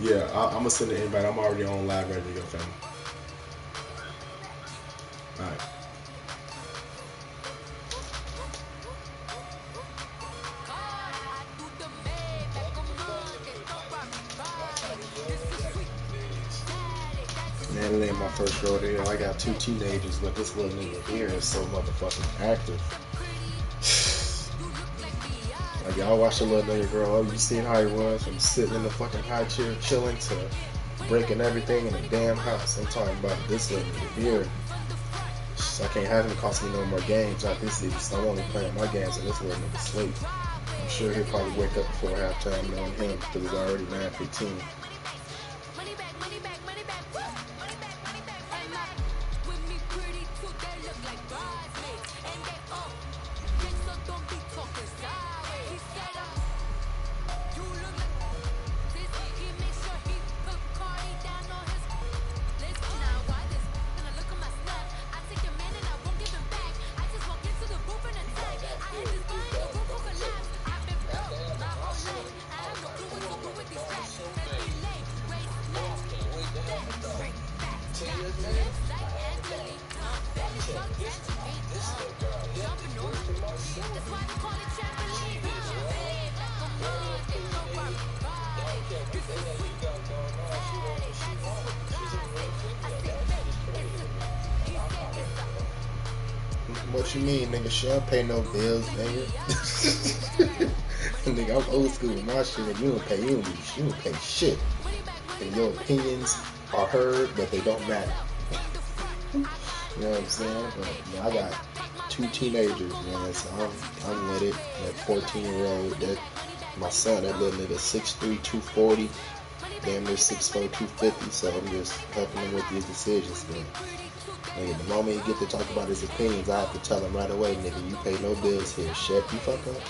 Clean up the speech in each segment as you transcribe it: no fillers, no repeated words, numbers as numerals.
Yeah, I'm gonna send the invite. I'm already on live, ready to go, family. All right. Man, it ain't my first rodeo. I got two teenagers, but this little nigga here is so motherfucking active. Like y'all watch the little nigga grow up. You seen how he was from sitting in the fucking high chair chilling to breaking everything in the damn house. I'm talking about this little nigga here. I can't have him cost me no more games out this season. So I'm only playing my games and this little nigga sleep. I'm sure he'll probably wake up before halftime knowing him because it's already 9:15. What you mean, nigga? She don't pay no bills, nigga. Nigga, I'm old school with my shit. Nigga, you don't pay shit. And your opinions are heard, but they don't matter. You know what I'm saying? But you know, I got two teenagers, man. So I'm with it. That 14-year-old, that my son, that little nigga, 6'3", 240, damn near 6'4", 250. So I'm just helping him with these decisions, man. Nigga, the moment he get to talk about his opinions, I have to tell him right away, nigga, you pay no bills here. Shut you fuck up.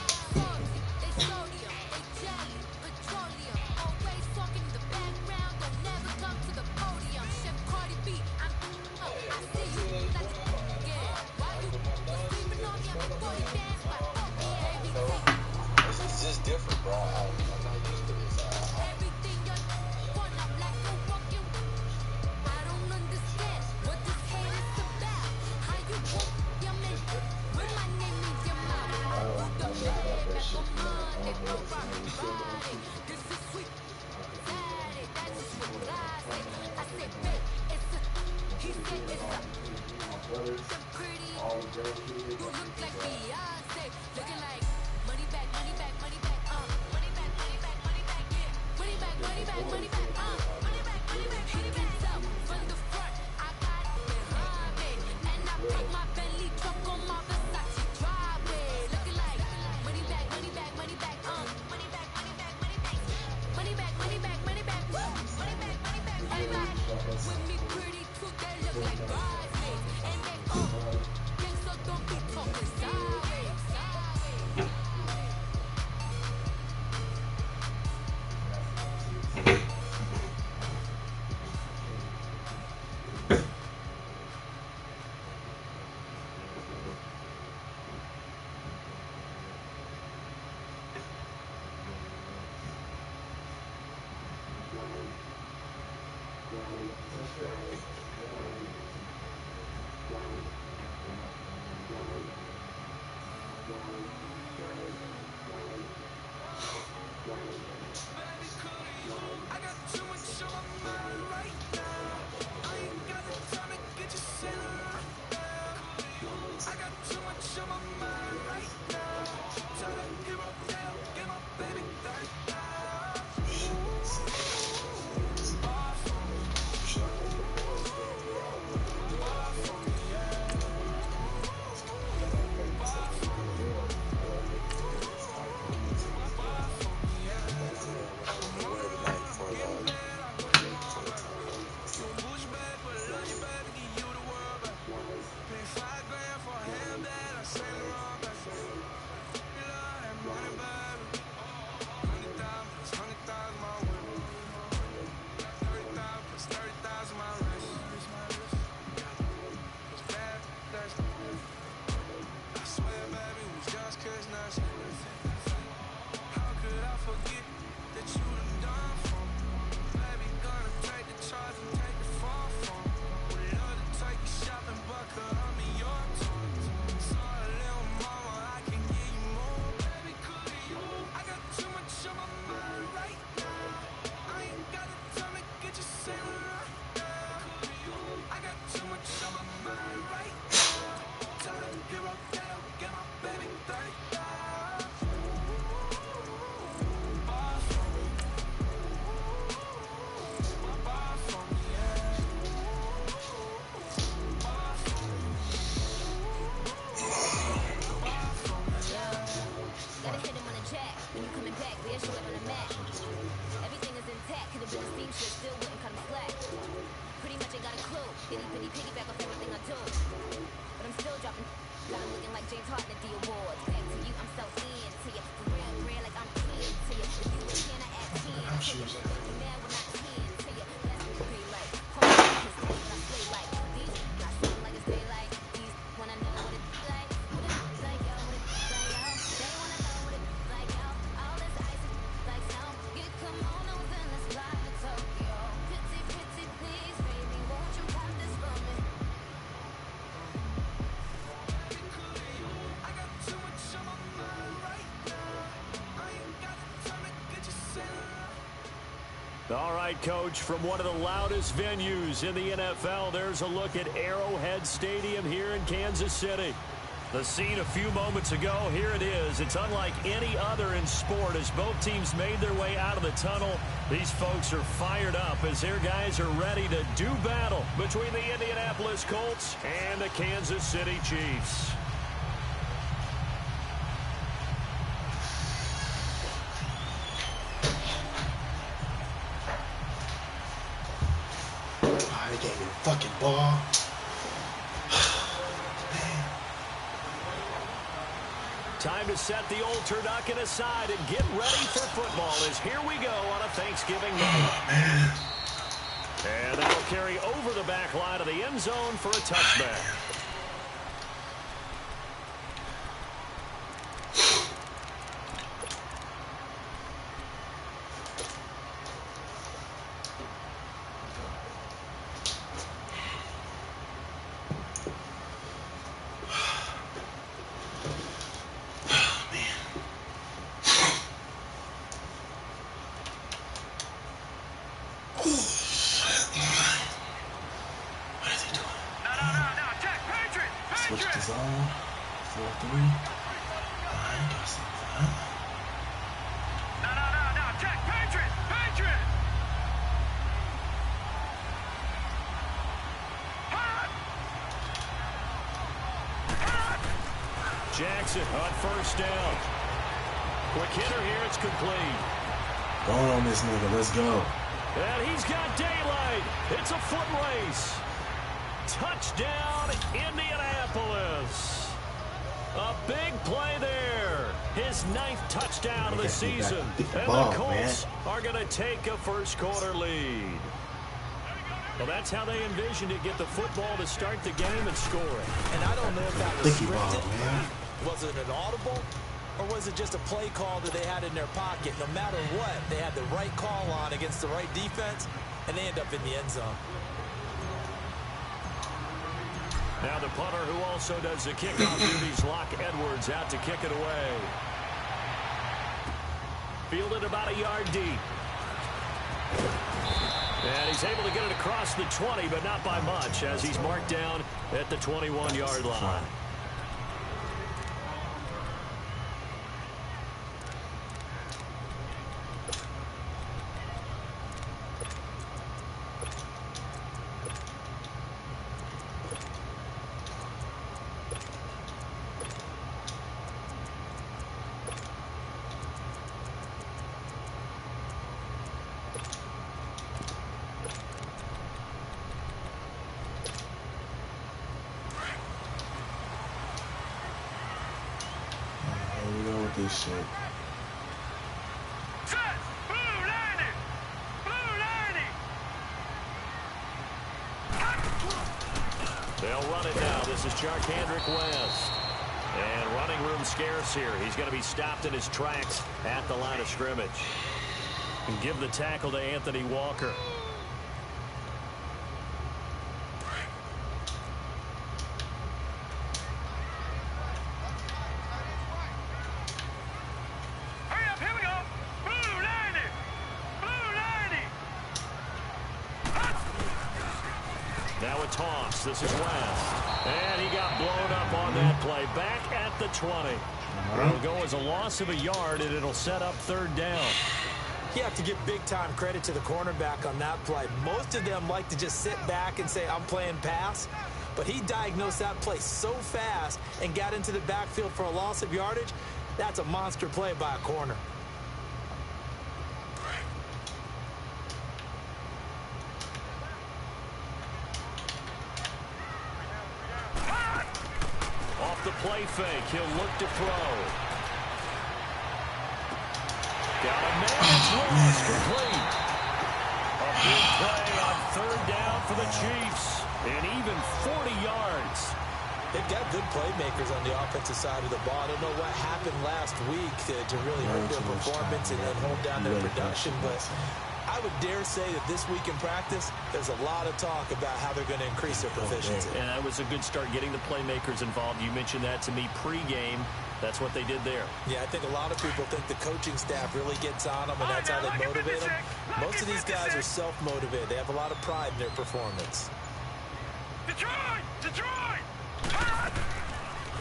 All right, Coach, from one of the loudest venues in the NFL, there's a look at Arrowhead Stadium here in Kansas City. The scene a few moments ago, here it is. It's unlike any other in sport as both teams made their way out of the tunnel. These folks are fired up as their guys are ready to do battle between the Indianapolis Colts and the Kansas City Chiefs. Oh, they gave me a fucking ball. Time to set the old turducken aside and get ready for football as here we go on a Thanksgiving night. And that'll carry over the back line of the end zone for a touchback. Switch to zone. 4-3. I got something. No. Check. Patriot. Jackson on first down. Quick hitter here. It's complete. Going on this nigga. Let's go. And he's got daylight. It's a foot race. Touchdown, Indianapolis. A big play there. His 9th touchdown of the season. And the Colts are going to take a first-quarter lead. Well, that's how they envisioned it, get the football to start the game and score it. And I don't know if that was scripted. Was it an audible? Or was it just a play call that they had in their pocket? No matter what, they had the right call on against the right defense, and they end up in the end zone. Now the punter who also does the kickoff duties, Locke Edwards, out to kick it away. Fielded about a yard deep. And he's able to get it across the 20, but not by much, as he's marked down at the 21-yard line. This shit. They'll run it now. This is Charkandrick West. And running room scarce here. He's going to be stopped in his tracks at the line of scrimmage. And give the tackle to Anthony Walker. Now a toss. This is West. And he got blown up on that play. Back at the 20. It'll go as a loss of a yard, and it'll set up third down. You have to give big-time credit to the cornerback on that play. Most of them like to just sit back and say, I'm playing pass. But he diagnosed that play so fast and got into the backfield for a loss of yardage. That's a monster play by a corner. Off the play fake, he'll look to throw. Got a man, it's lost, complete. A big play on third down for the Chiefs, and even 40 yards. They've got good playmakers on the offensive side of the ball. I don't know what happened last week to really hurt their performance and then hold down their production, but I would dare say that this week in practice, there's a lot of talk about how they're going to increase their proficiency. And that was a good start, getting the playmakers involved. You mentioned that to me pregame. That's what they did there. Yeah, I think a lot of people think the coaching staff really gets on them, and that's how they motivate them. Most of these guys are self-motivated. They have a lot of pride in their performance. Detroit! Detroit!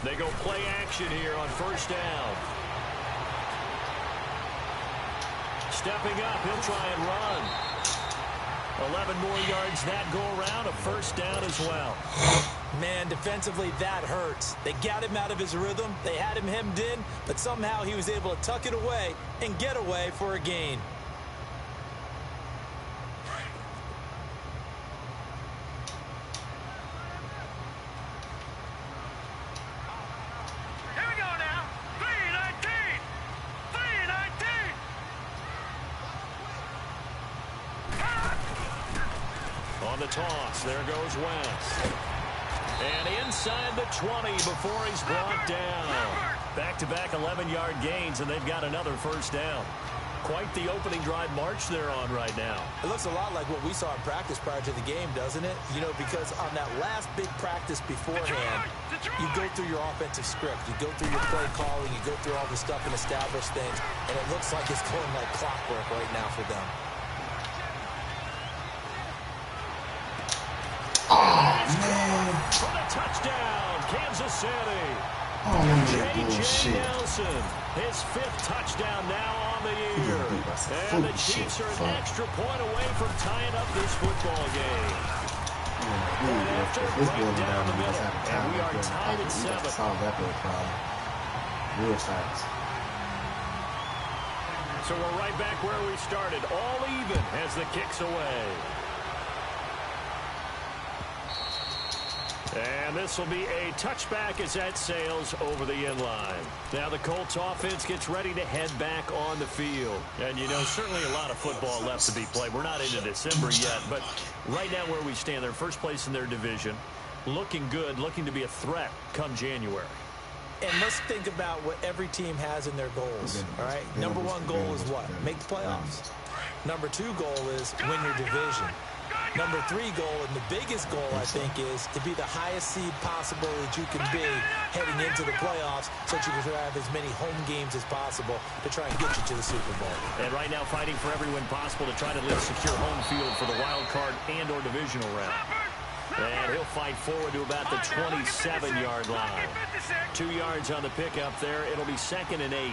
They go play action here on first down. Stepping up, he'll try and run. 11 more yards that go around, a first down as well. Man, defensively, that hurts. They got him out of his rhythm. They had him hemmed in, but somehow he was able to tuck it away and get away for a gain. Here we go now. 3-19. 3-19. On the toss, there goes Wentz. And inside the 20 before he's brought down. Back-to-back 11-yard gains, and they've got another first down. Quite the opening drive march they're on right now. It looks a lot like what we saw in practice prior to the game, doesn't it? You know, because on that last big practice beforehand, you go through your offensive script. You go through your play calling. You go through all the stuff and establish things. And it looks like it's going like clockwork right now for them. Man. For the touchdown, Kansas City. Oh, man, J.J. bullshit. Nelson, his 5th touchdown now on the year. And the Chiefs are an extra point away from tying up this football game. This going down the middle, and we are tied at 7. Solve that little problem. Real fast. So we're right back where we started, all even as the kick's away. And this will be a touchback as that sails over the end line. Now the Colts offense gets ready to head back on the field. And, you know, certainly a lot of football left to be played. We're not into December yet, but right now where we stand, they're first place in their division. Looking good, looking to be a threat come January. And let's think about what every team has in their goals, all right? Number 1 goal is what? Make the playoffs. Number 2 goal is win your division. Number 3 goal, and the biggest goal, I think, is to be the highest seed possible that you can be heading into the playoffs so that you can have as many home games as possible to try and get you to the Super Bowl. And right now fighting for every win possible to try to at least secure home field for the wild card and or divisional round. And he'll fight forward to about the 27-yard line. 2 yards on the pickup there. It'll be 2nd and 8.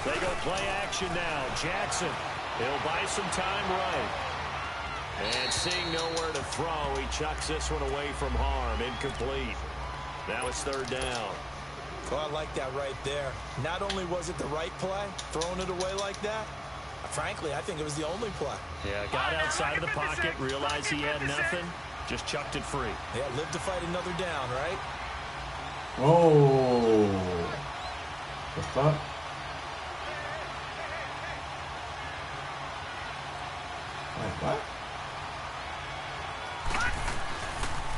They go play action now. Jackson, he'll buy some time right. And seeing nowhere to throw, he chucks this one away from harm. Incomplete. Now it's 3rd down. Well, I like that right there. Not only was it the right play, throwing it away like that, frankly, I think it was the only play. Yeah, got outside of the pocket, realized he had nothing, just chucked it free. Yeah, live to fight another down, right? Oh. The fuck? Like what?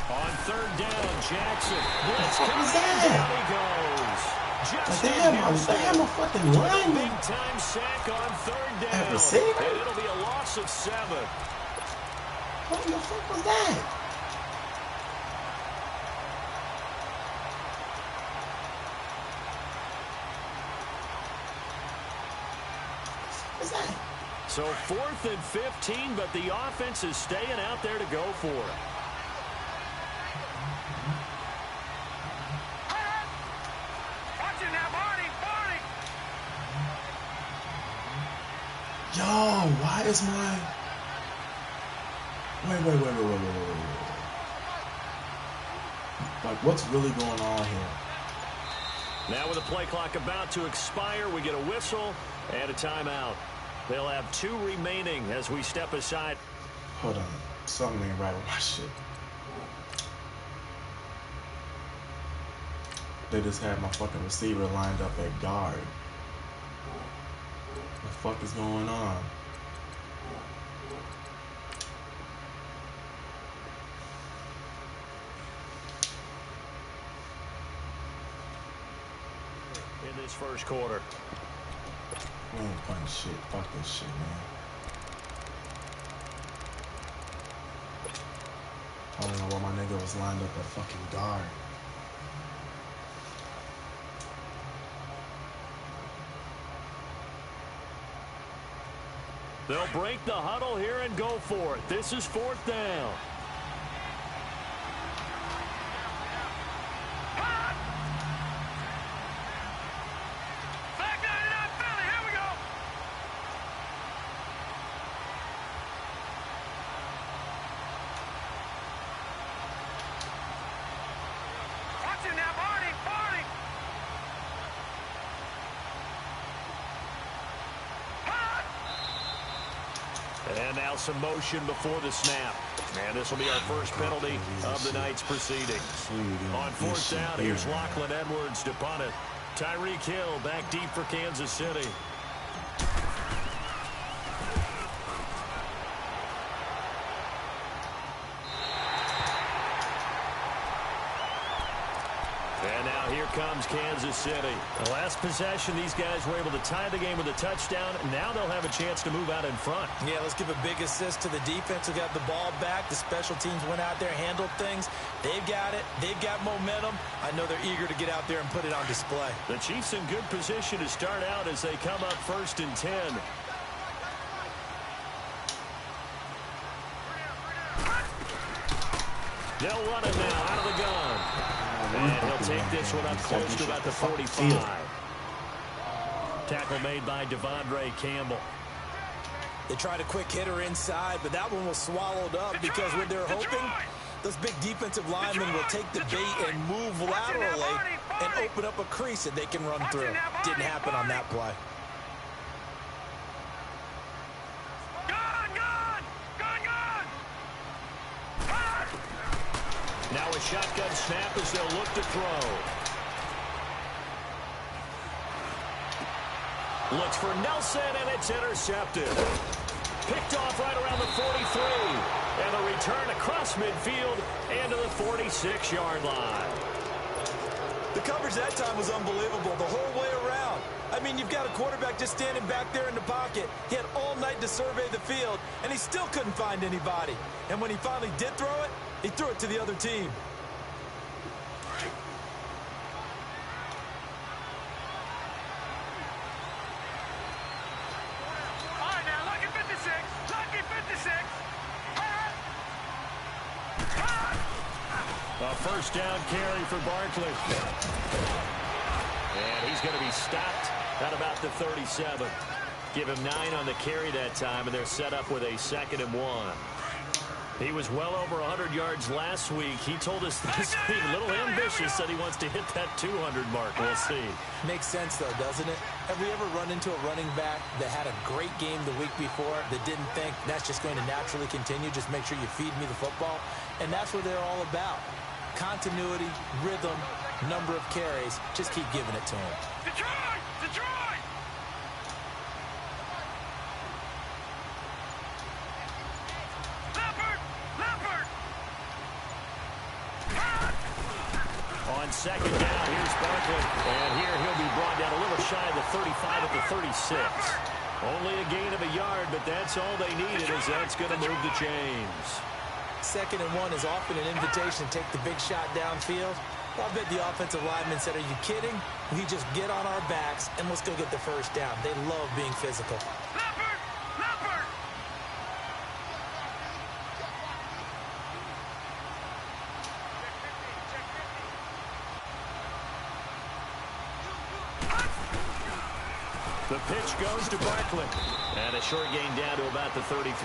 On 3rd down, Jackson. What was that? Down he goes. Just They have my fucking line. big time sack on 3rd down. At receiver? And it'll be a loss of 7. What the fuck was that? What's that? So 4th and 15, but the offense is staying out there to go for it. Watch it now, Barney! Barney! Yo, why is my... Wait. Like, what's really going on here? Now with the play clock about to expire, we get a whistle and a timeout. They'll have 2 remaining as we step aside. Hold on. Something ain't right with my shit. They just had my fucking receiver lined up at guard. What the fuck is going on? this first quarter. We ain't playing shit. Fuck this shit, man. I don't know why my nigga was lined up at fucking guard. They'll break the huddle here and go for it. This is 4th down. And now some motion before the snap. And this will be our first penalty of the night's proceedings. On 4th down, here's Lachlan Edwards to punt it. Tyreek Hill back deep for Kansas City. And now here comes Kansas City. The last possession, these guys were able to tie the game with a touchdown. Now they'll have a chance to move out in front. Yeah, let's give a big assist to the defense who got the ball back. The special teams went out there, handled things. They've got it. They've got momentum. I know they're eager to get out there and put it on display. The Chiefs in good position to start out as they come up 1st and 10. They'll run it now out of the gun. And he'll take this one up close to about the 45. Tackle made by Devondre Campbell. They tried a quick hitter inside, but that one was swallowed up because what they're hoping, those big defensive linemen will take the bait and move laterally and open up a crease that they can run through. Didn't happen on that play. Now a shotgun snap as they'll look to throw. Looks for Nelson, and it's intercepted. Picked off right around the 43. And a return across midfield and to the 46-yard line. The coverage that time was unbelievable the whole way around. I mean, you've got a quarterback just standing back there in the pocket. He had all night to survey the field, and he still couldn't find anybody. And when he finally did throw it, he threw it to the other team. All right, now, lucky 56. Lucky 56. A first down carry for Barkley. And he's going to be stopped at about the 37. Give him 9 on the carry that time, and they're set up with a 2nd and 1. He was well over 100 yards last week. He told us this week, a little ambitious, said he wants to hit that 200 mark. We'll see. Makes sense, though, doesn't it? Have we ever run into a running back that had a great game the week before that didn't think that's just going to naturally continue? Just make sure you feed me the football. And that's what they're all about. Continuity, rhythm, number of carries. Just keep giving it to him. Detroit! Detroit! Leopard! Leopard! On 2nd down, here's Barkley. And here he'll be brought down a little shy of the 35 at the 36. Only a gain of a yard, but that's all they needed as that's going to move the chains. 2nd and 1 is often an invitation to take the big shot downfield. Well, I bet the offensive lineman said, are you kidding? We just get on our backs and let's go get the first down. They love being physical. Leopard! Leopard! The pitch goes to Barkley. And a short gain down to about the 33.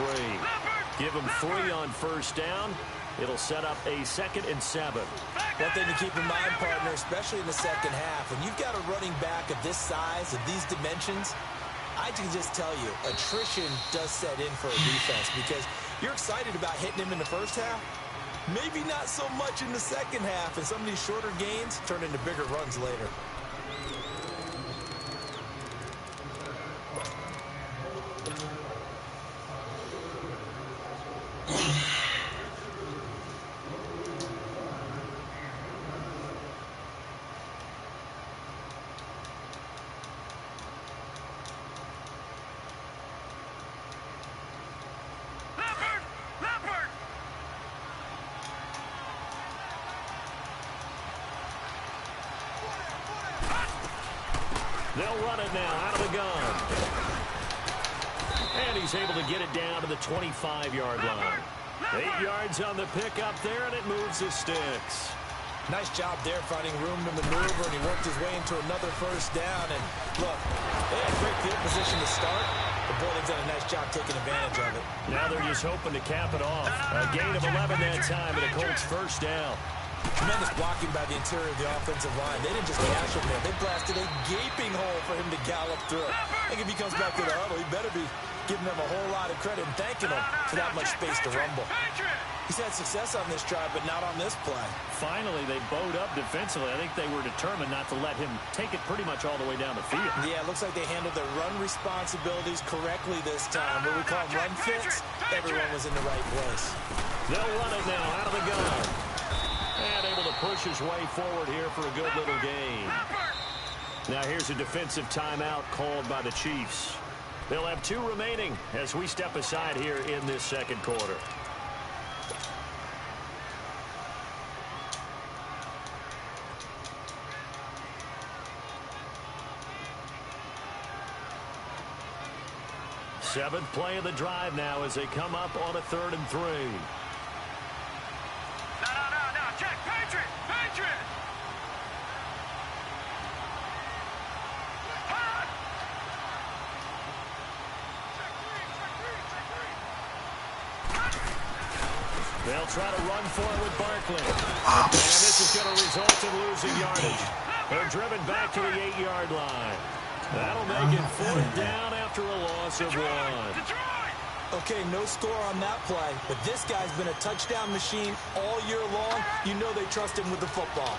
Give him 3 on first down. It'll set up a 2nd and 7. One thing to keep in mind, partner, especially in the second half, when you've got a running back of this size, of these dimensions, I can just tell you, attrition does set in for a defense because you're excited about hitting him in the first half. Maybe not so much in the second half, and some of these shorter gains turn into bigger runs later. They'll run it now out of the gun. And he's able to get it down to the 25-yard line. 8 yards on the pickup there, and it moves the sticks. Nice job there finding room to maneuver, and he worked his way into another first down. And look, they had great field position to start, but boy, they've done a nice job taking advantage of it. Now they're just hoping to cap it off. A gain of 11 that time, and a Colts first down. Tremendous blocking by the interior of the offensive line. They didn't just cash him there. They blasted a gaping hole for him to gallop through. I think if he comes back to the huddle, he better be giving them a whole lot of credit and thanking them for that much space to rumble. He's had success on this drive, but not on this play. Finally, they bowed up defensively. I think they were determined not to let him take it pretty much all the way down the field. Yeah, it looks like they handled their run responsibilities correctly this time. What we call run fits, everyone was in the right place. They'll run it now out of the gun. And able to push his way forward here for a good little gain. Now here's a defensive timeout called by the Chiefs. They'll have 2 remaining as we step aside here in this second quarter. Seventh play of the drive now as they come up on a 3rd and 3. No, check, Patriot! They'll try to run for it with Barkley. And this is going to result in losing yardage. They're driven back to the 8-yard line. That'll make it 4th down after a loss of 1. Okay, no score on that play, but this guy's been a touchdown machine all year long. You know they trust him with the football.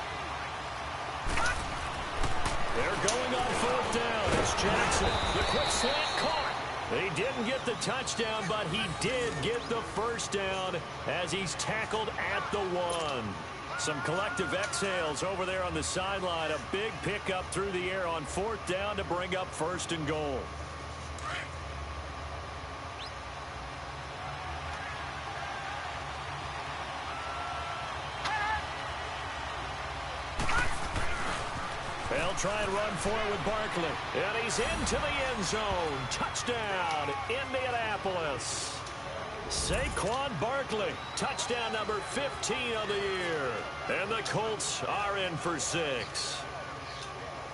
They're going on 4th down. It's Jackson. The quick slant caught. He didn't get the touchdown, but he did get the first down as he's tackled at the 1. Some collective exhales over there on the sideline. A big pickup through the air on 4th down to bring up 1st and goal. They'll try and run for it with Barkley. And he's into the end zone. Touchdown, Indianapolis. Saquon Barkley, touchdown number 15 of the year. And the Colts are in for 6.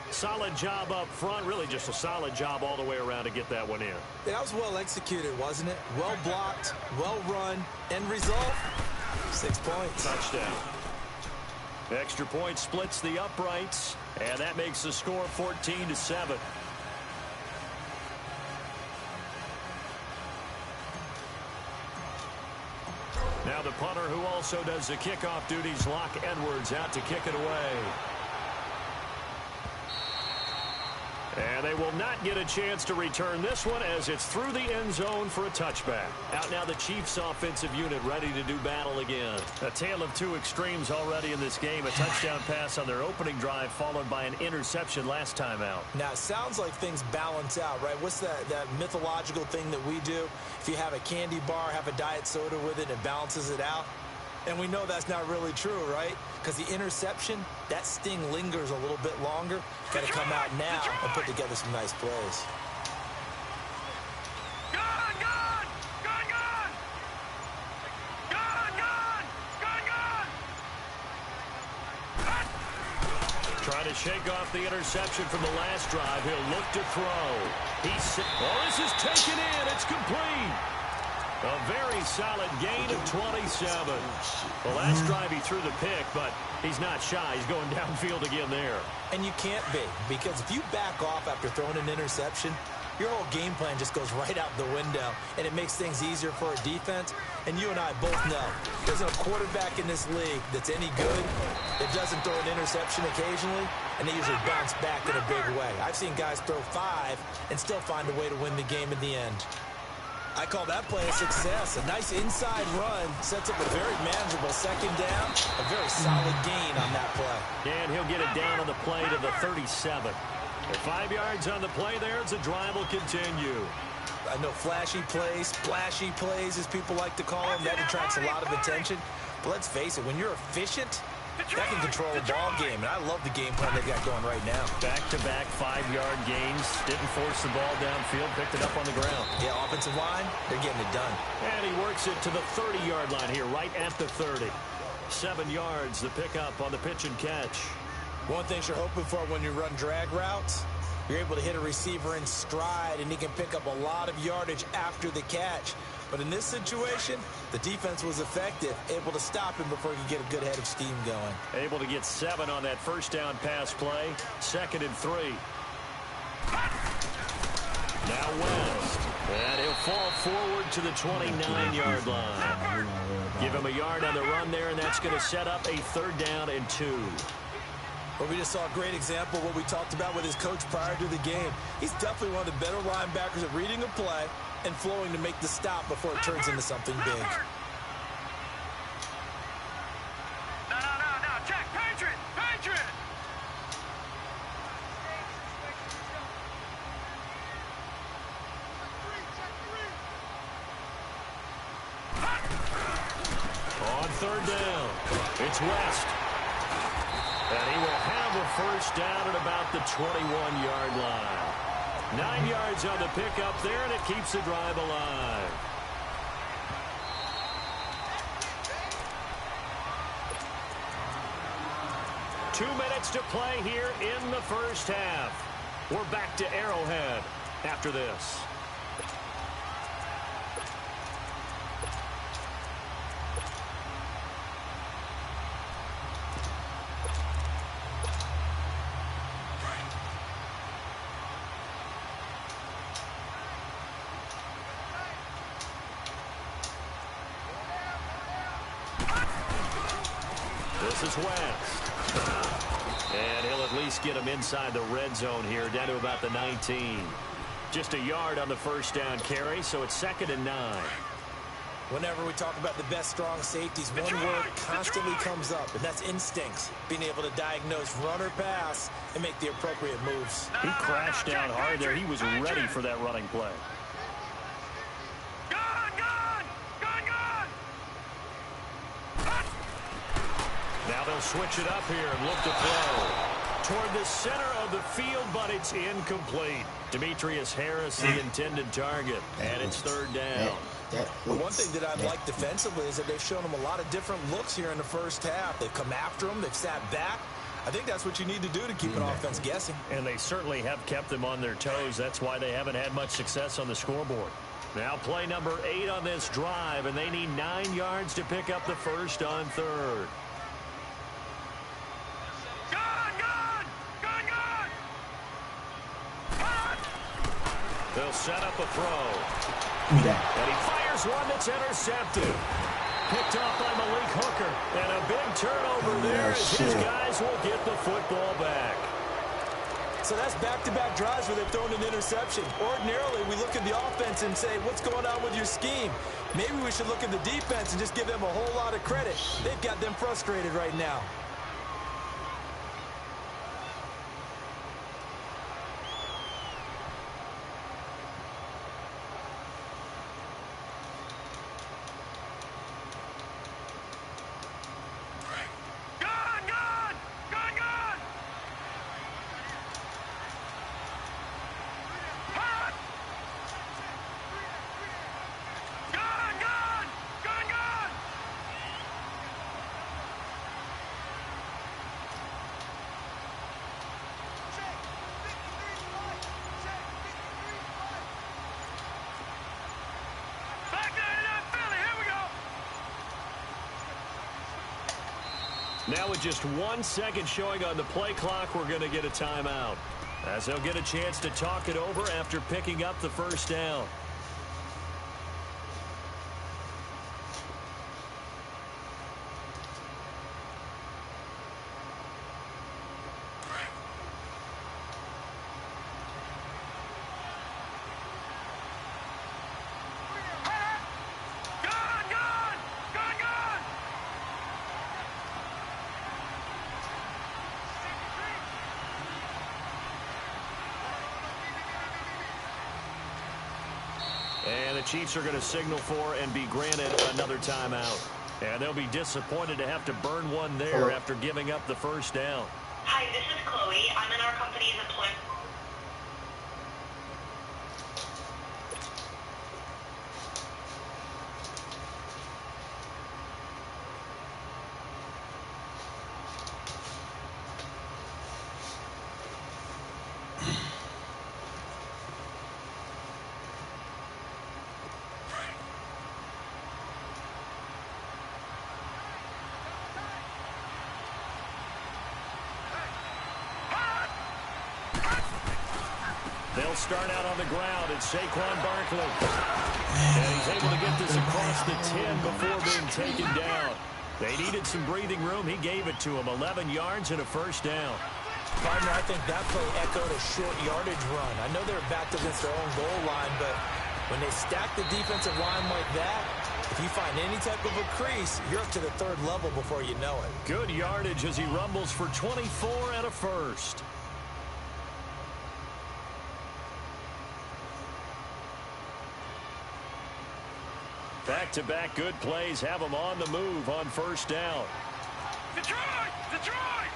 Solid job up front, really just a solid job all the way around to get that one in. Yeah, that was well executed, wasn't it? Well blocked, well run, end result, 6 points. Touchdown. Extra point splits the uprights, and that makes the score 14-7. Now the punter who also does the kickoff duties, Locke Edwards, out to kick it away. And they will not get a chance to return this one as it's through the end zone for a touchback. Out now the Chiefs offensive unit ready to do battle again. A tale of 2 extremes already in this game. A touchdown pass on their opening drive followed by an interception last time out. Now, it sounds like things balance out, right? What's that mythological thing that we do? If you have a candy bar, have a diet soda with it, it balances it out. And we know that's not really true, right? Because the interception, that sting lingers a little bit longer. Got to come out now and put together some nice plays. Trying to shake off the interception from the last drive. He'll look to throw. This is taken in. It's complete. A very solid gain of 27. The last drive he threw the pick, but he's not shy. He's going downfield again there. And you can't be, because if you back off after throwing an interception, your whole game plan just goes right out the window, and it makes things easier for a defense. And you and I both know there's a quarterback in this league that's any good that doesn't throw an interception occasionally, and they usually bounce back in a big way. I've seen guys throw 5 and still find a way to win the game in the end. I call that play a success. A nice inside run sets up a very manageable second down. A very solid gain on that play. And he'll get it down on the play to the 37. 5 yards on the play there as the drive will continue. I know flashy plays, splashy plays, as people like to call them, that attracts a lot of attention. But let's face it, when you're efficient, That can control a ball game, and I love the game plan they got going right now. Back-to-back 5-yard gains. Didn't force the ball downfield. Picked it up on the ground. Yeah, offensive line, they're getting it done. And he works it to the 30-yard line here, right at the 30. 7 yards, the pickup on the pitch and catch. One thing you're hoping for when you run drag routes, you're able to hit a receiver in stride, and he can pick up a lot of yardage after the catch. But in this situation, the defense was effective, able to stop him before he could get a good head of steam going. Able to get 7 on that first down pass play. 2nd and 3. Now West. And he'll fall forward to the 29-yard line. Give him a yard on the run there, and that's going to set up a 3rd down and 2. Well, we just saw a great example of what we talked about with his coach prior to the game. He's definitely one of the better linebackers at reading a play and flowing to make the stop before it turns into something big. No, check, Patriot. On 3rd down, it's West. And he will have a first down at about the 21-yard line. 9 yards on the pickup there, and it keeps the drive alive. Two minutes to play here in the first half. We're back to Arrowhead after this. This is West. And he'll at least get him inside the red zone here, down to about the 19. Just a yard on the first down carry, so it's 2nd and 9. Whenever we talk about the best strong safeties, one word constantly comes up, and that's instincts. Being able to diagnose run or pass and make the appropriate moves. He crashed down hard there. He was ready for that running play. Now they'll switch it up here and look to throw toward the center of the field, but it's incomplete. Demetrius Harris, the intended target, and it's 3rd down. One thing that I like defensively is that they've shown him a lot of different looks here in the first half. They've come after him. They've sat back. I think that's what you need to do to keep an offense guessing. And they certainly have kept them on their toes. That's why they haven't had much success on the scoreboard. Now play number 8 on this drive, and they need 9 yards to pick up the first on 3rd. They'll set up a throw. And he fires one that's intercepted. Picked off by Malik Hooker. And a big turnover there as his guys will get the football back. So that's back-to-back drives where they've thrown an interception. Ordinarily, we look at the offense and say, what's going on with your scheme? Maybe we should look at the defense and just give them a whole lot of credit. They've got them frustrated right now. Now with just 1 second showing on the play clock, we're going to get a timeout, as they'll get a chance to talk it over after picking up the first down. And the Chiefs are going to signal for and be granted another timeout. And they'll be disappointed to have to burn one there after giving up the first down. Hi, this is Chloe. I'm in our company's employment. They'll start out on the ground. It's Saquon Barkley. And he's able to get this across the 10 before being taken down. They needed some breathing room. He gave it to him. 11 yards and a first down. Partner, I think that play echoed a short yardage run. I know they're backed against their own goal line, but when they stack the defensive line like that, if you find any type of a crease, you're up to the third level before you know it. Good yardage as he rumbles for 24 and a first. Back-to-back good plays have them on the move on first down. Detroit! Detroit!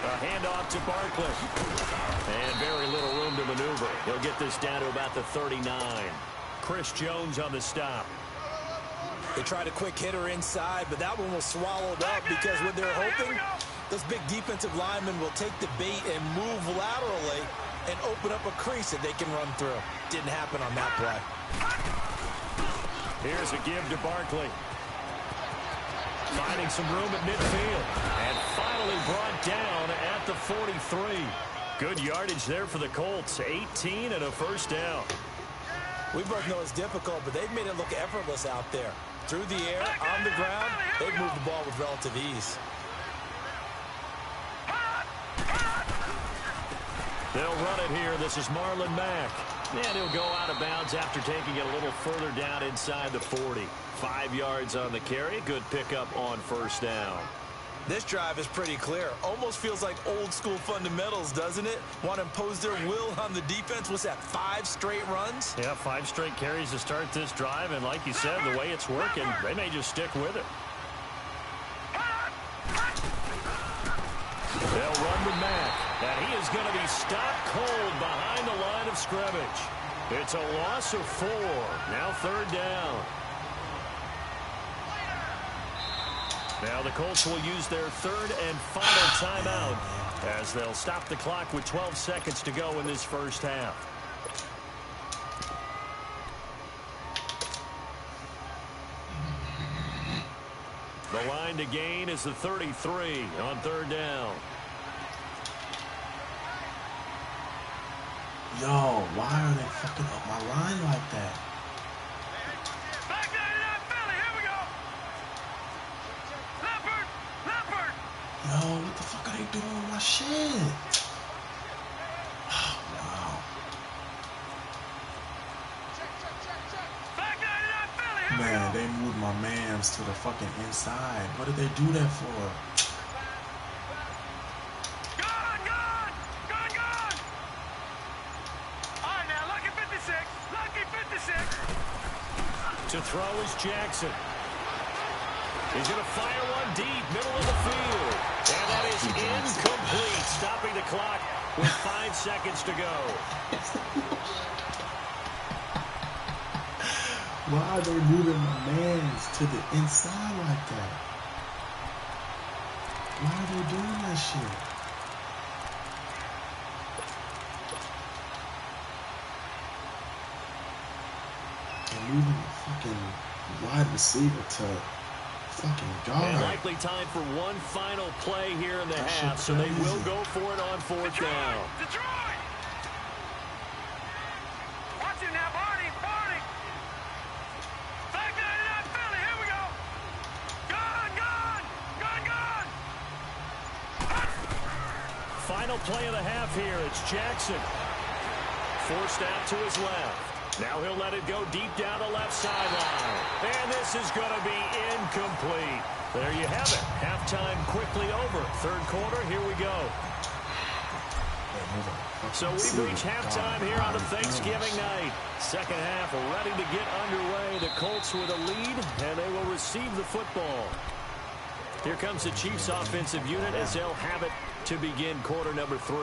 A handoff to Barkley. And very little room to maneuver. He'll get this down to about the 39. Chris Jones on the stop. They tried a quick hitter inside, but that one was swallowed up because what they're hoping, those big defensive linemen will take the bait and move laterally and open up a crease that they can run through. Didn't happen on that play. Here's a give to Barkley. Finding some room at midfield. And finally brought down at the 43. Good yardage there for the Colts. 18 and a first down. We both know it's difficult, but they've made it look effortless out there. Through the air, on the ground, they've moved the ball with relative ease. They'll run it here. This is Marlon Mack. And he'll go out of bounds after taking it a little further down inside the 40. 5 yards on the carry. Good pickup on first down. This drive is pretty clear. Almost feels like old school fundamentals, doesn't it? Want to impose their will on the defense. What's that, 5 straight runs? Yeah, 5 straight carries to start this drive. And like you said, the way it's working, they may just stick with it. They'll run with Mack. And he is going to be stopped cold behind the line of scrimmage. It's a loss of 4. Now third down. Now the Colts will use their third and final timeout as they'll stop the clock with 12 seconds to go in this first half. The line to gain is the 33 on third down. Yo, why are they fucking up my line like that? Back 99 Philly, here we go! Leopard! Leopard! Yo, what the fuck are they doing with my shit? Oh, wow. Back 99 Philly, here we go! Man, they moved my mans to the fucking inside. What did they do that for? Gone! Gone! Gone! Gone! All right, now, lucky 56. Lucky 56. To throw is Jackson. He's going to fire one deep, middle of the field. And that is incomplete, stopping the clock with 5 seconds to go. Why are they moving my mans to the inside like that? Why are they doing that shit? They're moving the fucking wide receiver to fucking guard. And likely time for one final play here in the half, so they will go for it on fourth down. Detroit! Watch him now, Barney! Barney! Back 99 Philly, here we go! Gone! Gone! Gone! Gone! Final play of the half here. It's Jackson. Forced out to his left. Now he'll let it go deep down the left sideline. And this is going to be incomplete. There you have it. Halftime quickly over. Third quarter, here we go. And So we've reached halftime here on a Thanksgiving night. Second half ready to get underway. The Colts with a lead, and they will receive the football. Here comes the Chiefs offensive unit as they'll have it to begin quarter number 3.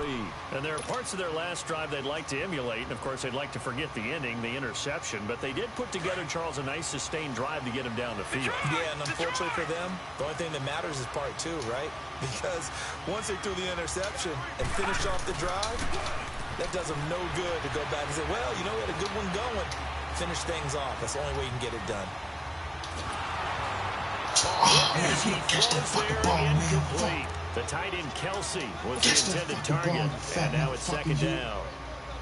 And there are parts of their last drive they'd like to emulate. And, of course, they'd like to forget the ending, the interception. But they did put together, Charles, a nice sustained drive to get him down the field. Yeah, and unfortunately for them, the only thing that matters is part 2, right? Because once they threw the interception and finished off the drive, that does them no good to go back and say, well, you know, we had a good one going. Finish things off. That's the only way you can get it done. Oh, man, he catch that fucking ball, man. The tight end Kelsey was the intended target, and now it's second down.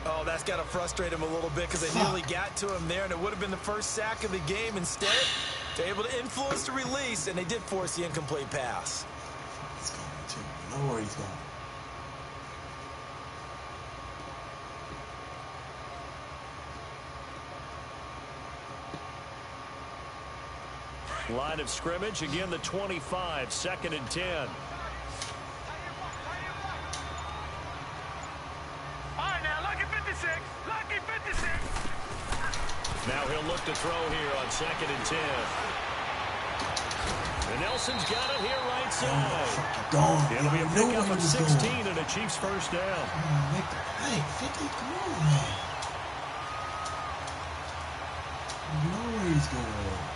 Oh, that's got to frustrate him a little bit because they nearly got to him there, and it would have been the first sack of the game. Instead, they're able to influence the release, and they did force the incomplete pass. He's going to. You know where he's going. Line of scrimmage, again the 25, second and 10. All right, now, lucky 56. Lucky 56. Now he'll look to throw here on second and 10. And Nelson's got it here right side. It'll be a pickup of 16 and a Chiefs first down. Make the play. 50, come on, man. You know where he's going.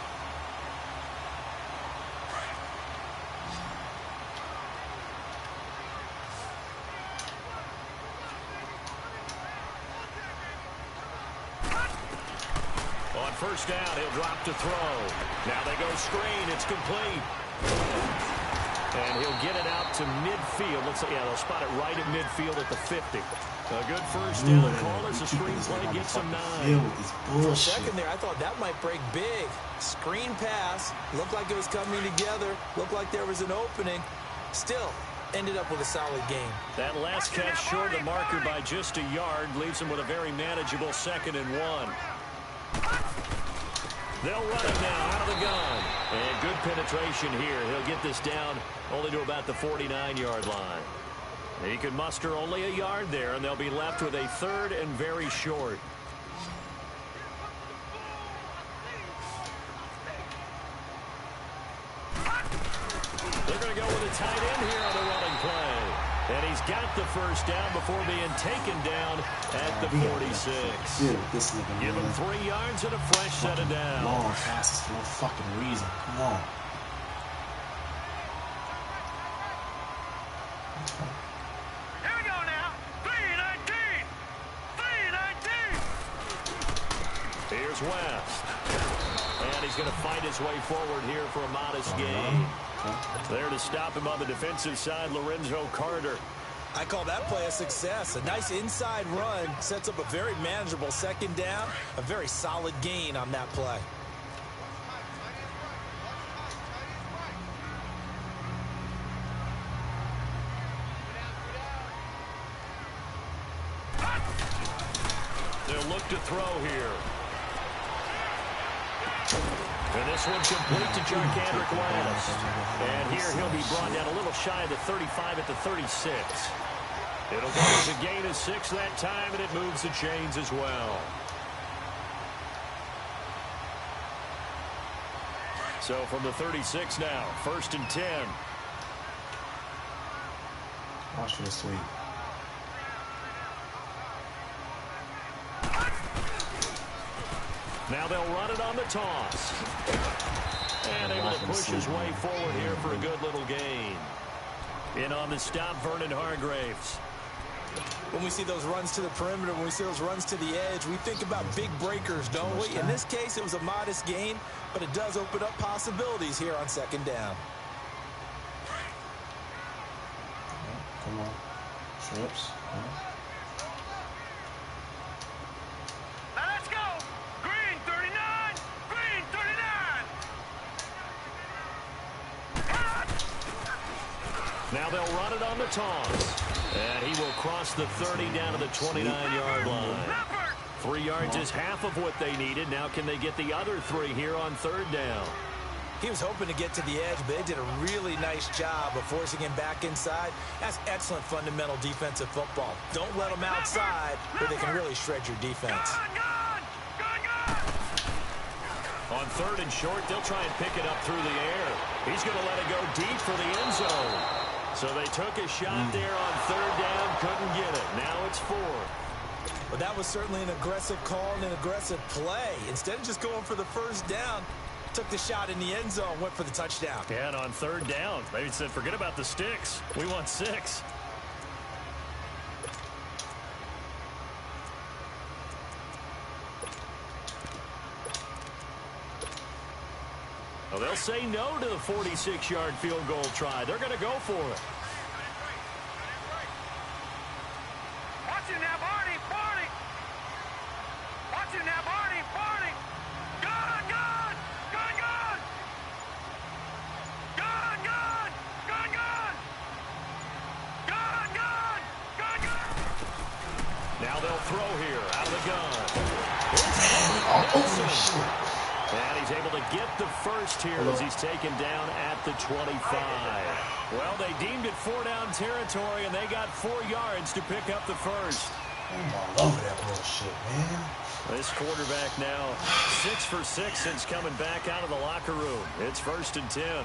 First down, he'll drop to throw. Now they go screen, it's complete. And he'll get it out to midfield. Looks like, yeah, they'll spot it right at midfield at the 50. A good first down call as the screenplay gets him 9. For a second there, I thought that might break big. Screen pass, looked like it was coming together, looked like there was an opening. Still, ended up with a solid game. That last catch short of the marker by just a yard leaves him with a very manageable second and 1. They'll run it now out of the gun. And good penetration here. He'll get this down only to about the 49-yard line. He could muster only a yard there, and they'll be left with a third and very short. They're going to go with a tight end here on the running play. And he's got the first down before being taken down at the 46. Give him 3 yards and a fresh set of downs. Long passes for no fucking reason. Come on. Here we go now. 319. 319. Here's West. And he's going to fight his way forward here for a modest gain. There to stop him on the defensive side, Lorenzo Carter. I call that play a success. A nice inside run sets up a very manageable second down. A very solid gain on that play. They'll look to throw here. And this one complete to Jarkandrick West. And here he'll be brought down a little shy of the 35 at the 36. It'll go as a gain of 6 that time, and it moves the chains as well. So from the 36 now, first and 10. Watch for the sweep. Now they'll run it on the toss. And able to push his way forward here for a good little gain. In on the stop, Vernon Hargreaves. When we see those runs to the perimeter, when we see those runs to the edge, we think about big breakers, don't we? In this case, it was a modest gain, but it does open up possibilities here on second down. Come on. Trips. Now let's go. Green 39. Green 39. Now they'll run it on the toss. And he will cross the 30 down to the 29-yard line. 3 yards is half of what they needed. Now can they get the other 3 here on third down? He was hoping to get to the edge, but they did a really nice job of forcing him back inside. That's excellent fundamental defensive football. Don't let them outside where they can really shred your defense. On 3rd and short, they'll try and pick it up through the air. He's going to let it go deep for the end zone. So they took a shot there on 3rd down, couldn't get it. Now it's 4th. But that was certainly an aggressive call and an aggressive play. Instead of just going for the first down, took the shot in the end zone, went for the touchdown. Yeah, and on 3rd down, they said, forget about the sticks. We want 6. Well, they'll say no to the 46-yard field goal try. They're going to go for it. Watch it now, Barney. Watch it now, Barney. Gun. Now they'll throw here out of the gun. Oh, shit. And he's able to get the first here as he's taken down at the 25. Well, they deemed it 4-down territory, and they got 4 yards to pick up the first. I'm all over that bullshit, man. This quarterback now 6 for 6 since coming back out of the locker room. It's 1st and 10.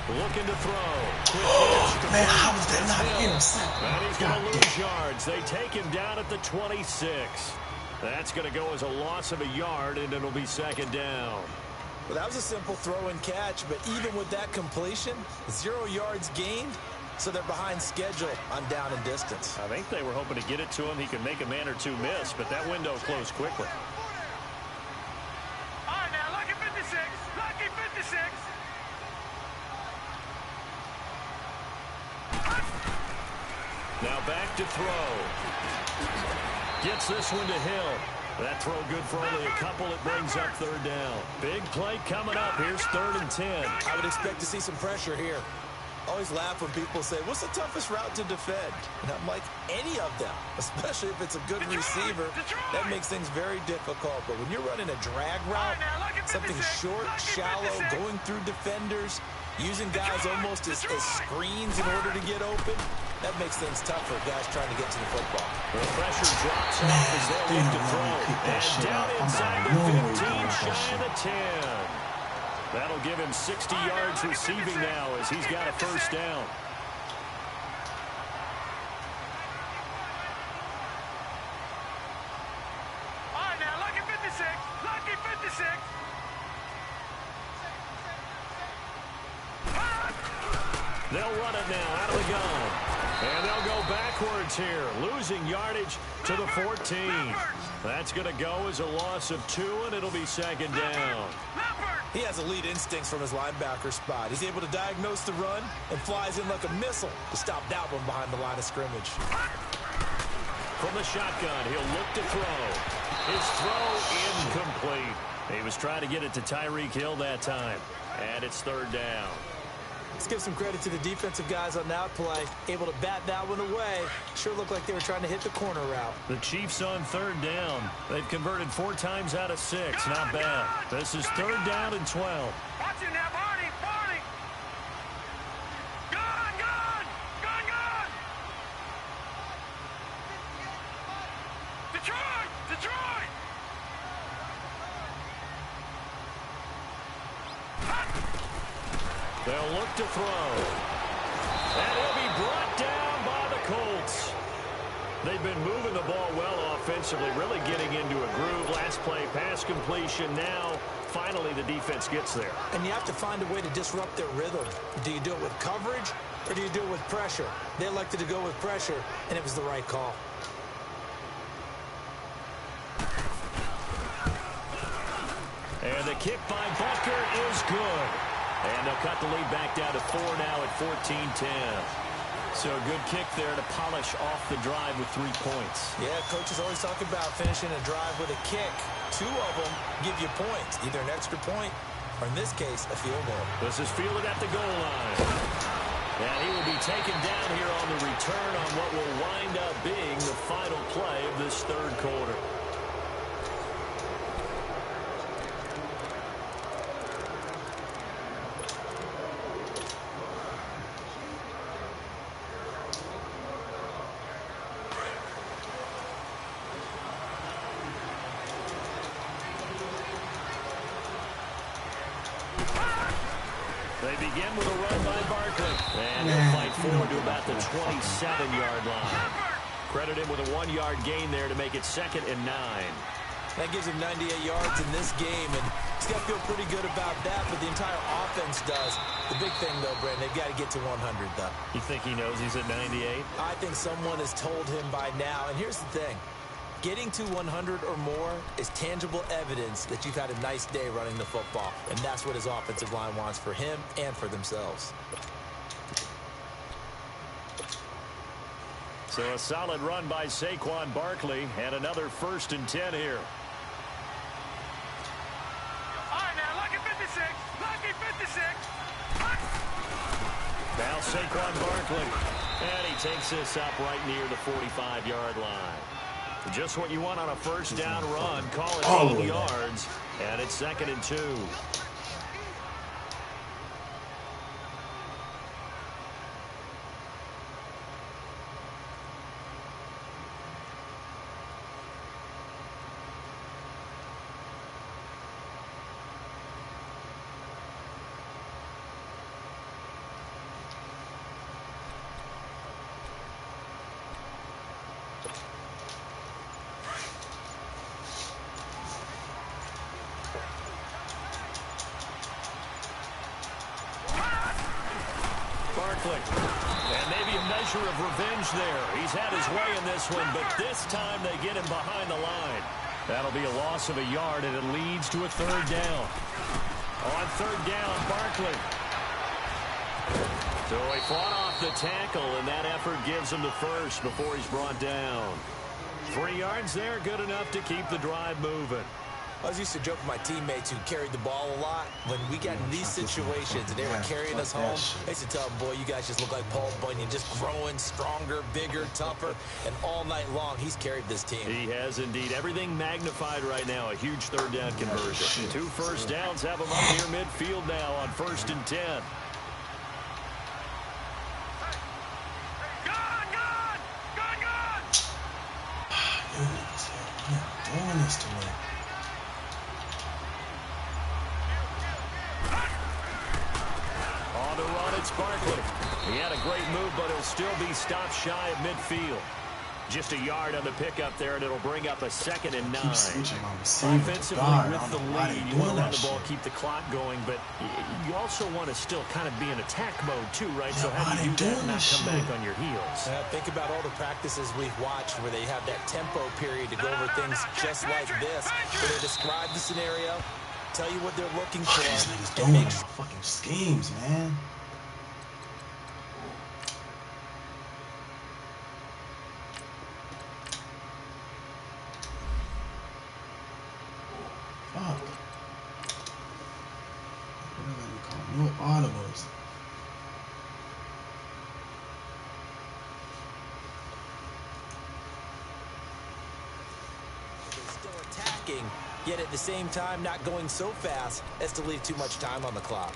Looking to throw. Quick Man, how was that not intercepted? And he's going to lose yards. They take him down at the 26. That's going to go as a loss of a yard, and it'll be 2nd down. Well, that was a simple throw and catch, but even with that completion, 0 yards gained, so they're behind schedule on down and distance. I think they were hoping to get it to him. He could make a man or two miss, but that window closed quickly. All right, now, lucky 56. Lucky 56. Now back to throw. Gets this one to Hill. That throw good for only a couple. It brings up 3rd down. Big play coming up. Here's 3rd and 10. I would expect to see some pressure here. Always laugh when people say, what's the toughest route to defend? And I'm like, any of them, especially if it's a good receiver. That makes things very difficult. But when you're running a drag route, something short, shallow, going through defenders, using guys almost as screens in order to get open, that makes things tough for guys trying to get to the football. The pressure drops off as they look to throw. And down inside the 15, shy of the 10. That'll give him 60 yards receiving now as he's got a 1st down. All right, now, lucky 56. Lucky 56. They'll run it now out of the gun. And they'll go backwards here, losing yardage to the 14. That's going to go as a loss of 2, and it'll be 2nd down. He has elite instincts from his linebacker spot. He's able to diagnose the run and flies in like a missile to stop that one behind the line of scrimmage. From the shotgun, he'll look to throw. His throw incomplete. He was trying to get it to Tyreek Hill that time. And it's 3rd down. Let's give some credit to the defensive guys on that play. Able to bat that one away. Sure looked like they were trying to hit the corner route. The Chiefs on 3rd down. They've converted 4 times out of 6. Not bad. This is 3rd down and 12. Watch it now, Barney. Gun. Detroit. They'll look to throw. And he'll be brought down by the Colts. They've been moving the ball well offensively, really getting into a groove. Last play, pass completion. Now, finally, the defense gets there. And you have to find a way to disrupt their rhythm. Do you do it with coverage, or do you do it with pressure? They elected to go with pressure, and it was the right call. And the kick by Butker is good. And they'll cut the lead back down to 4 now at 14-10. So a good kick there to polish off the drive with 3 points. Yeah, coaches always talk about finishing a drive with a kick. 2 of them give you points, either an extra point or, in this case, a field goal. This is fielded at the goal line. And he will be taken down here on the return on what will wind up being the final this third quarter. They begin with a run by Barkley. And he'll fight forward to about the 27-yard line. Credit him with a 1-yard gain there to make it 2nd and 9. That gives him 98 yards in this game, and he's got to feel pretty good about that, but the entire offense does. The big thing, though, Brandon, they've got to get to 100, though. You think he knows he's at 98? I think someone has told him by now, and here's the thing. Getting to 100 or more is tangible evidence that you've had a nice day running the football, and that's what his offensive line wants for him and for themselves. So a solid run by Saquon Barkley, and another 1st and 10 here. All right, now, lucky 56. Lucky 56. Now Saquon Barkley, and he takes this up right near the 45-yard line. Just what you want on a first down run. Call it 8 yards, and it's 2nd and 2. And maybe a measure of revenge there. He's had his way in this one, but this time they get him behind the line. That'll be a loss of a yard, and it leads to a 3rd down. On 3rd down, Barkley. So he fought off the tackle, and that effort gives him the first before he's brought down. 3 yards there, good enough to keep the drive moving. I was used to joke with my teammates who carried the ball a lot. When we got in these situations and they were carrying us home, I used to tell them, boy, you guys just look like Paul Bunyan, just growing stronger, bigger, tougher. And all night long, he's carried this team. He has indeed. Everything magnified right now. A huge 3rd down conversion. 2 first downs have him up near midfield now on 1st and 10. Doing this to me. On the run, it's Barkley. He had a great move, but he'll still be stopped shy of midfield. Just a yard on the pickup there, and it'll bring up a 2nd and 9. Offensively, with the lead, you want to run the ball, keep the clock going, but you also want to still kind of be in attack mode too, right? So how do you do that and not come back on your heels? Think about all the practices we've watched where they have that tempo period to go over things just like this, where they describe the scenario, tell you what they're looking for. These niggas doing fucking schemes, man. Fuck. What are they called? No audibles. They're still attacking, yet at the same time not going so fast as to leave too much time on the clock.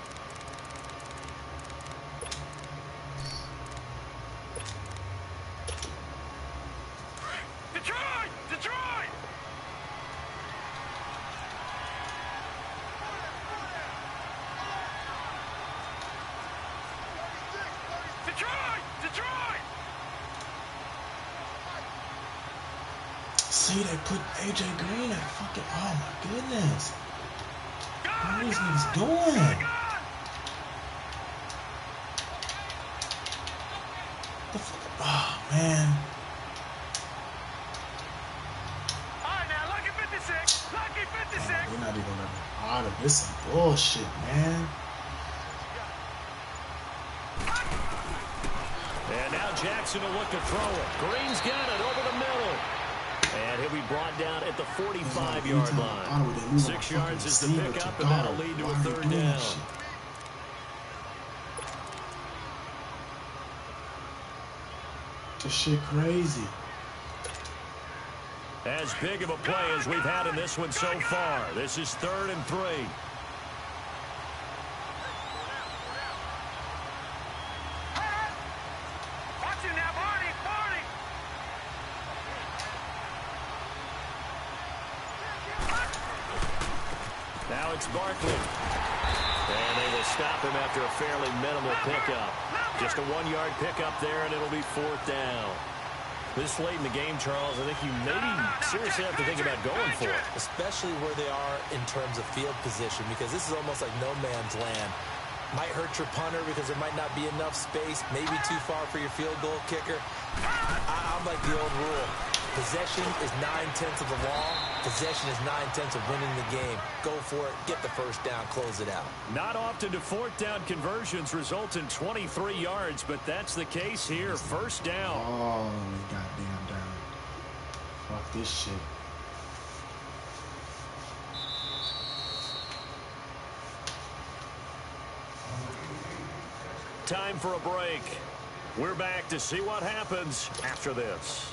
Detroit! Detroit! Detroit! Detroit! See, they put AJ Green at fucking. Oh my goodness. What are these niggas doing? The fuck? Oh man. All right, now, lucky 56. Lucky 56. We're not even letting out of this. Some bullshit, man. And now Jackson will look to throw it. Green's got it over the middle. And he'll be brought down at the 45-yard line. 6 yards is the pickup, and that'll lead to a 3rd down. This shit crazy. As big of a play as we've had in this one so far. This is 3rd and 3. Watch him now, Barney, Barney. Now it's Barkley. And they will stop him after a fairly minimal pickup. Just a 1-yard pickup there, and it'll be 4th down. This late in the game, Charles, I think you maybe seriously have to think about going for it. Especially where they are in terms of field position, because this is almost like no man's land. Might hurt your punter because there might not be enough space, maybe too far for your field goal kicker. I'm like the old rule. Possession is 9/10 of the law. Possession is 9/10 of winning the game. Go for it, get the first down, close it out. Not often do 4th down conversions result in 23 yards, but that's the case here. 1st down. Oh, goddamn down. Fuck this shit. Time for a break. We're back to see what happens after this.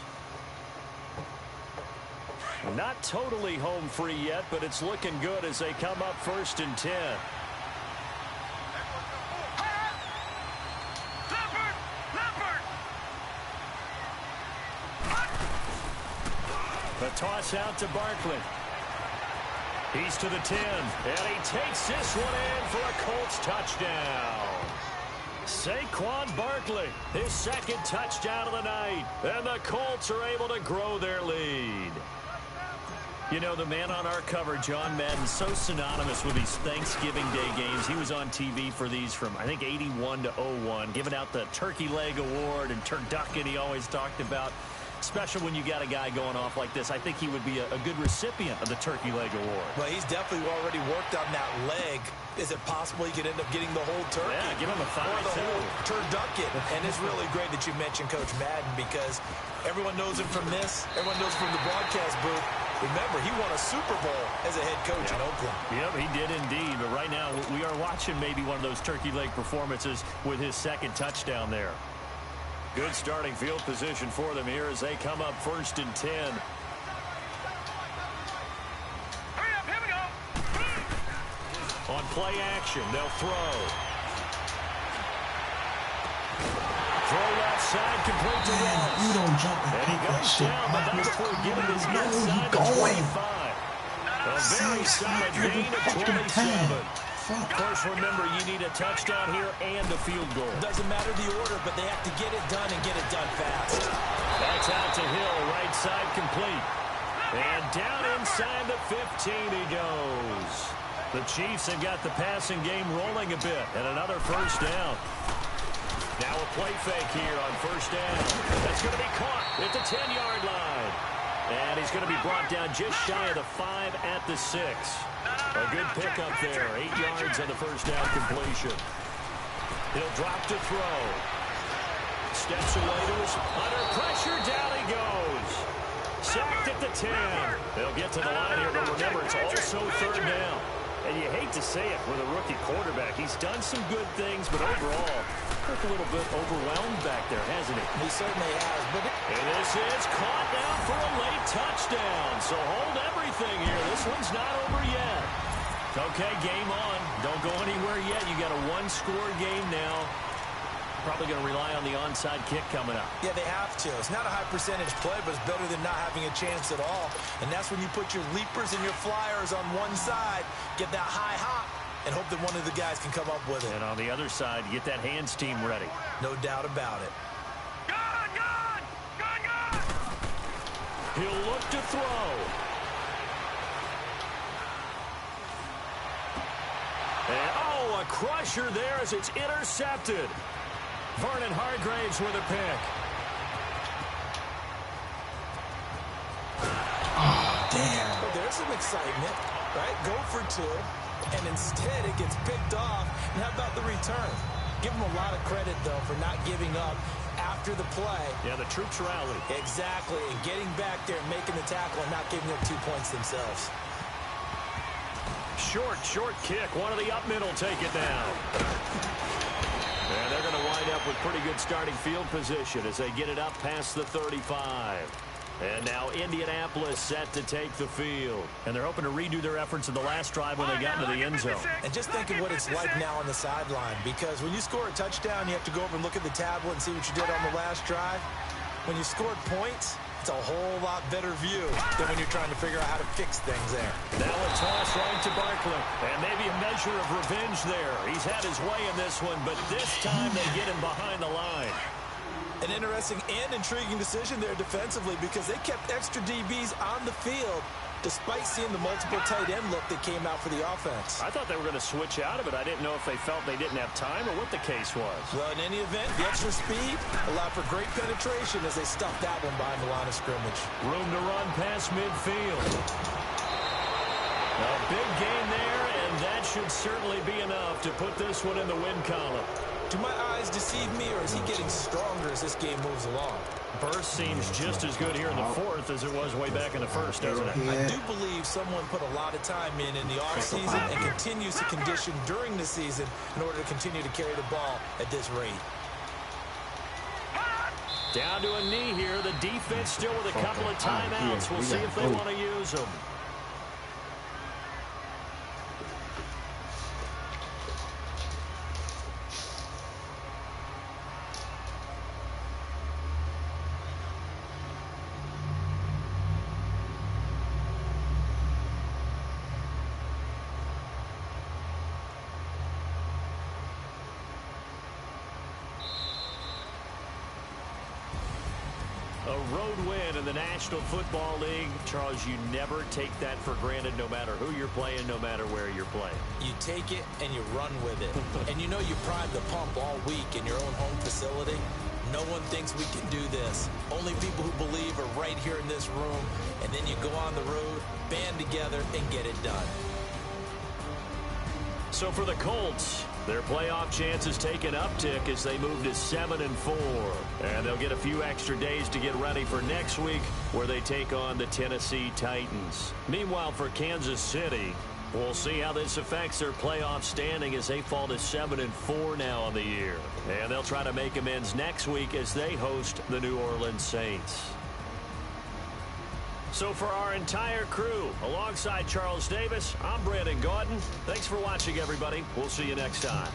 Not totally home free yet, but it's looking good as they come up 1st and 10. The toss out to Barkley. He's to the 10, and he takes this one in for a Colts touchdown. Saquon Barkley, his 2nd touchdown of the night, and the Colts are able to grow their lead. You know, the man on our cover, John Madden, so synonymous with these Thanksgiving Day games. He was on TV for these from, I think, 81 to 01, giving out the Turkey Leg Award and Turducken he always talked about. Special when you got a guy going off like this. I think he would be a good recipient of the Turkey Leg Award. Well, he's definitely already worked on that leg. Is it possible he could end up getting the whole turkey? Yeah, give him a 5. Or the whole turducken. And it's really great that you mentioned Coach Madden, because everyone knows him from this. Everyone knows him from the broadcast booth. Remember, he won a Super Bowl as a head coach in Oakland. Yep, he did indeed. But right now, we are watching maybe one of those turkey leg performances with his 2nd touchdown there. Good starting field position for them here as they come up 1st and 10. Hurry up, here we go. On play action, they'll throw. Throw left side, complete to Ross. You don't jump And he goes down, but not before getting his inside the 25. A very solid gain of 27. Of course, remember, you need a touchdown here and a field goal. Doesn't matter the order, but they have to get it done and get it done fast. That's out to Hill, right side complete. And down inside the 15 he goes. The Chiefs have got the passing game rolling a bit, and another 1st down. Now a play fake here on 1st down. That's going to be caught at the 10-yard line. And he's going to be brought down just shy of the 5 at the 6. A good pickup there. 8 yards on the 1st down completion. He'll drop to throw. Steps away to his under pressure. Down he goes. Sacked at the 10. They'll get to the line here, but remember, it's also 3rd down. And you hate to say it with a rookie quarterback. He's done some good things, but overall, looked a little bit overwhelmed back there, hasn't he? He certainly has. And this is caught now for a late touchdown. So hold everything here. This one's not over yet. Okay, game on. Don't go anywhere yet. You got a 1-score game now. Probably going to rely on the onside kick coming up. Yeah, they have to. It's not a high percentage play, but it's better than not having a chance at all. And that's when you put your leapers and your flyers on one side, get that high hop, and hope that one of the guys can come up with it. And on the other side, get that hands team ready. No doubt about it. Gone, gone, gone, gone. He'll look to throw. And, oh, a crusher there as it's intercepted. Vernon Hargraves with a pick. Oh, damn. Well, there's some excitement, right? Go for 2, and instead it gets picked off. And how about the return? Give them a lot of credit, though, for not giving up after the play. Yeah, the troops rallied. Exactly, and getting back there and making the tackle and not giving up 2 points themselves. Short kick. One of the up middle take it down. And they're going to wind up with pretty good starting field position as they get it up past the 35. And now Indianapolis set to take the field. And they're hoping to redo their efforts in the last drive when they got into the end zone. And just think of what it's like now on the sideline, because when you score a touchdown, you have to go over and look at the tablet and see what you did on the last drive. When you scored points, it's a whole lot better view than when you're trying to figure out how to fix things there. Now a toss right to Barkley. And maybe a measure of revenge there. He's had his way in this one, but this time they get him behind the line. An interesting and intriguing decision there defensively, because they kept extra DBs on the field despite seeing the multiple tight end look that came out for the offense. I thought they were going to switch out of it. I didn't know if they felt they didn't have time or what the case was. Well, in any event, the extra speed allowed for great penetration as they stuffed that one behind the line of scrimmage. Room to run past midfield. A big gain there, and that should certainly be enough to put this one in the win column. Do my eyes deceive me, or is he getting stronger as this game moves along? Burst seems just as good here in the fourth as it was way back in the first, doesn't it? I do believe someone put a lot of time in the offseason and continues to condition during the season in order to continue to carry the ball at this rate. Down to a knee here. The defense still with a couple of timeouts. We'll see if they want to use them. A road win in the National Football League. Charles, you never take that for granted no matter who you're playing, no matter where you're playing. You take it and you run with it. And you know you primed the pump all week in your own home facility. No one thinks we can do this. Only people who believe are right here in this room. And then you go on the road, band together, and get it done. So for the Colts, their playoff chances take an uptick as they move to 7-4. And they'll get a few extra days to get ready for next week, where they take on the Tennessee Titans. Meanwhile, for Kansas City, we'll see how this affects their playoff standing as they fall to 7-4 now on the year. And they'll try to make amends next week as they host the New Orleans Saints. So for our entire crew, alongside Charles Davis, I'm Brandon Gaudin. Thanks for watching, everybody. We'll see you next time.